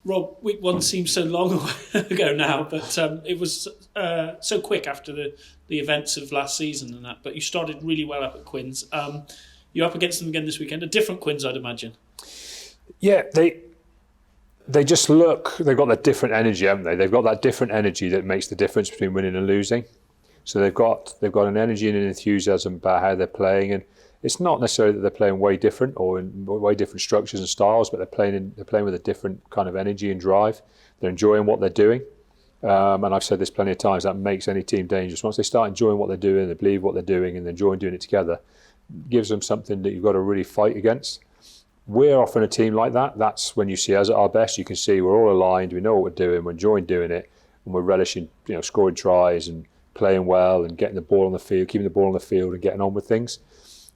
Rob, week one seems so long ago now, but it was so quick after the events of last season and that. But you started really well up at Quins. You're up against them again this weekend. A different Quins, I'd imagine. Yeah, they just look. They've got that different energy, haven't they? They've got that different energy that makes the difference between winning and losing. So they've got an energy and an enthusiasm about how they're playing, and it's not necessarily that they're playing way different or in way different structures and styles, but they're playing with a different kind of energy and drive. They're enjoying what they're doing, and I've said this plenty of times. That makes any team dangerous. Once they start enjoying what they're doing, they believe what they're doing, and they enjoy doing it together, it gives them something that you've got to really fight against. We're often a team like that. That's when you see us at our best. You can see we're all aligned. We know what we're doing. We're enjoying doing it, and we're relishing, scoring tries and playing well and getting the ball on the field, keeping the ball on the field, and getting on with things.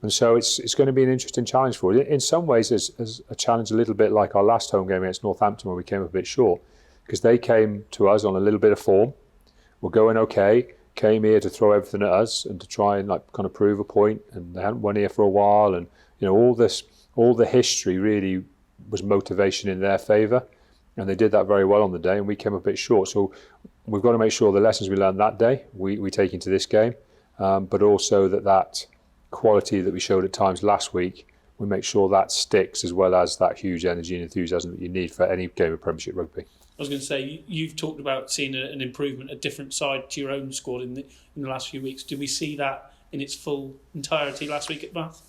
And so it's going to be an interesting challenge for us. In some ways, it's a challenge a little bit like our last home game against Northampton, where we came up a bit short, because they came to us on a little bit of form. We're going okay. Came here to throw everything at us and to try and kind of prove a point. And they hadn't won here for a while, and all the history really was motivation in their favour, and they did that very well on the day. And we came a bit short. So we've got to make sure the lessons we learned that day we take into this game, but also that quality that we showed at times last week, we make sure that sticks, as well as that huge energy and enthusiasm that you need for any game of Premiership Rugby. I was going to say, you've talked about seeing an improvement, a different side to your own squad in the last few weeks. Did we see that in its full entirety last week at Bath?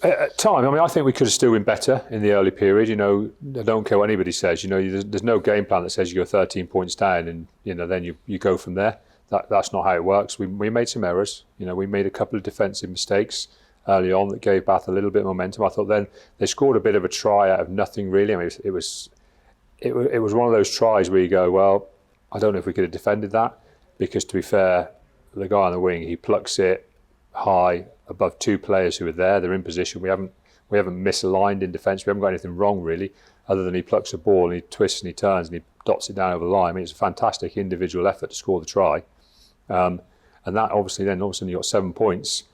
At time, I think we could have still been better in the early period. I don't care what anybody says. There's no game plan that says you go 13 points down and then you go from there. That's not how it works. We made some errors. We made a couple of defensive mistakes early on that gave Bath a little bit of momentum. I thought then they scored a bit of a try out of nothing really. It was one of those tries where you go, well, I don't know if we could have defended that, because to be fair, the guy on the wing, he plucks it high above two players who are there. They're in position. We haven't misaligned in defence. We haven't got anything wrong really, other than he plucks a ball and he twists and he turns and he dots it down over the line. It's a fantastic individual effort to score the try. And that obviously then all of a sudden you got 7 points,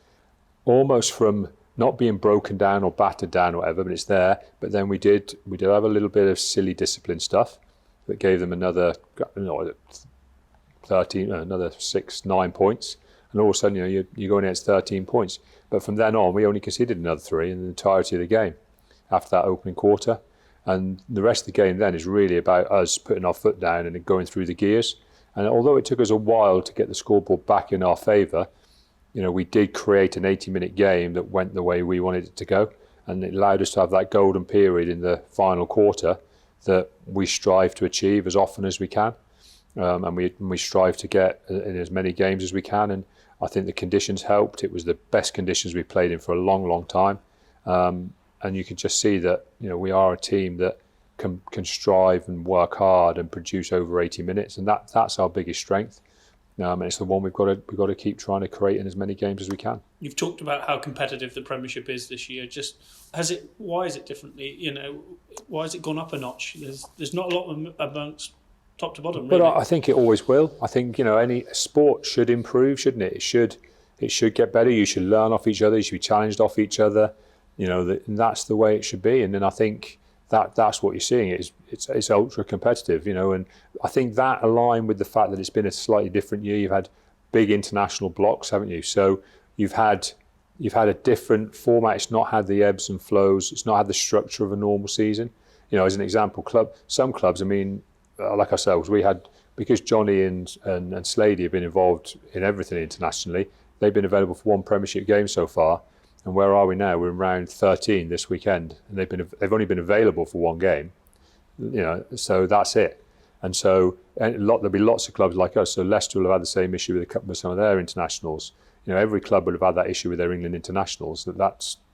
almost from not being broken down or battered down or whatever, but it's there. But then we did have a little bit of silly discipline stuff that gave them another 6-9 points. And all of a sudden, you're going against 13 points. But from then on, we only conceded another 3 in the entirety of the game after that opening quarter. And the rest of the game then is really about us putting our foot down and going through the gears. And although it took us a while to get the scoreboard back in our favour, we did create an 80-minute game that went the way we wanted it to go. And it allowed us to have that golden period in the final quarter that we strive to achieve as often as we can. And we strive to get in as many games as we can. And I think the conditions helped. It was the best conditions we've played in for a long, long time. And you can just see that we are a team that can strive and work hard and produce over 80 minutes, and that's our biggest strength. And it's the one we've got to keep trying to create in as many games as we can. You've talked about how competitive the Premiership is this year. Why is it differently? Why has it gone up a notch? There's not a lot amongst top to bottom, really. But I think it always will. I think any sport should improve, shouldn't it? It should get better. You should learn off each other. You should be challenged off each other. And that's the way it should be. And then I think that's what you're seeing. It's ultra competitive. And I think that aligned with the fact that it's been a slightly different year. You've had big international blocks, haven't you? So you've had a different format. It's not had the ebbs and flows. It's not had the structure of a normal season. As an example, some clubs. Like ourselves, we had, because Johnny and Slady have been involved in everything internationally, they've been available for one Premiership game so far. And where are we now? We're in round 13 this weekend, and they've only been available for one game. So that's it. And so there'll be lots of clubs like us. So Leicester will have had the same issue with some of their internationals. Every club would have had that issue with their England internationals.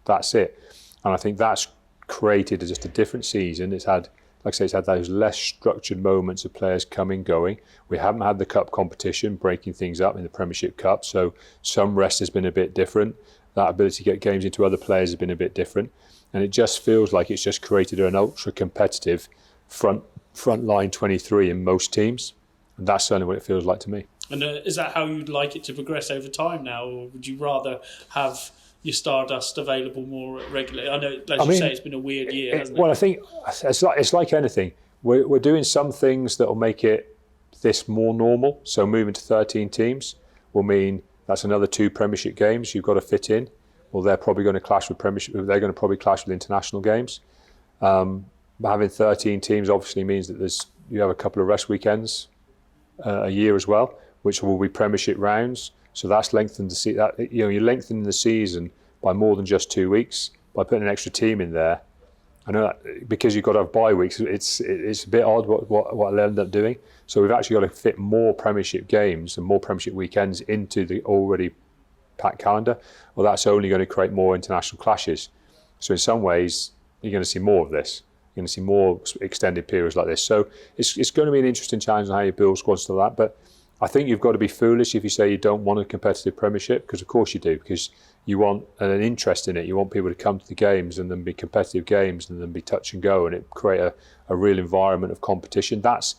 That's it. And I think that's created just a different season. It's had, like I say, it's had those less structured moments of players coming, going. We haven't had the cup competition, breaking things up in the Premiership Cup, so some rest has been a bit different. That ability to get games into other players has been a bit different. And it just feels like it's just created an ultra-competitive front line 23 in most teams. And that's certainly what it feels like to me. And is that how you'd like it to progress over time now? Or would you rather have your Stardust available more regularly? I know, you say, it's been a weird year, hasn't it? Well, I think it's like anything. we're doing some things that will make it this more normal. So moving to 13 teams will mean that's another 2 Premiership games you've got to fit in. Well, they're probably going to clash with Premiership. They're going to probably clash with international games. Having 13 teams obviously means that you have a couple of rest weekends a year as well, which will be Premiership rounds. So that's lengthened you're lengthening the season by more than just 2 weeks by putting an extra team in there. I know that because you've got to have bye weeks, it's a bit odd what they'll end up doing. So we've actually got to fit more Premiership games and more Premiership weekends into the already packed calendar. Well, that's only going to create more international clashes. So in some ways, you're going to see more of this. You're going to see more extended periods like this. So it's going to be an interesting challenge on how you build squads to that. But I think you've got to be foolish if you say you don't want a competitive Premiership, because of course you do, because you want an interest in it. You want people to come to the games and then be competitive games and then be touch and go, and it create a real environment of competition. That's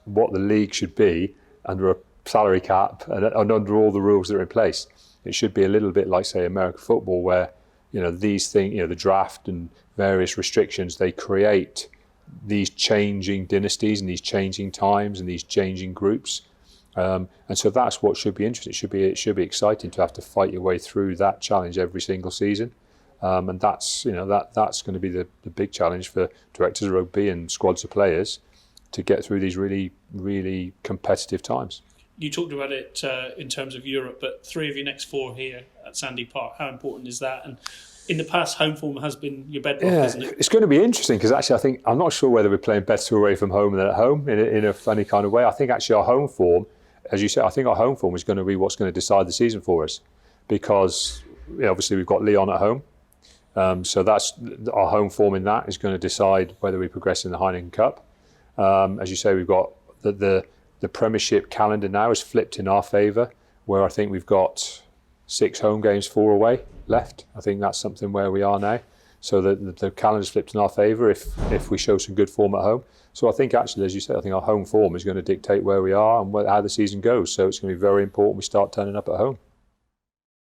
what the league should be under a salary cap and under all the rules that are in place. It should be a little bit like, say, American football, where these things, the draft and various restrictions, they create these changing dynasties and these changing times and these changing groups. And so that's what should be interesting. It should be exciting to have to fight your way through that challenge every single season. And that's going to be the big challenge for directors of rugby and squads of players to get through these really, really competitive times. You talked about it in terms of Europe, but 3 of your next 4 here at Sandy Park. How important is that? And in the past, home form has been your bedrock, isn't it? It's going to be interesting because actually I'm not sure whether we're playing better away from home than at home in a funny kind of way. I think actually our home form, as you say, I think our home form is going to be what's going to decide the season for us, because obviously we've got Lyon at home. So that's our home form in that is going to decide whether we progress in the Heineken Cup. As you say, we've got the Premiership calendar now is flipped in our favour, where I think we've got 6 home games, 4 away left. I think that's something where we are now. So the calendar's flipped in our favour if we show some good form at home. So I think actually, as you said, I think our home form is going to dictate where we are and how the season goes. So it's going to be very important we start turning up at home.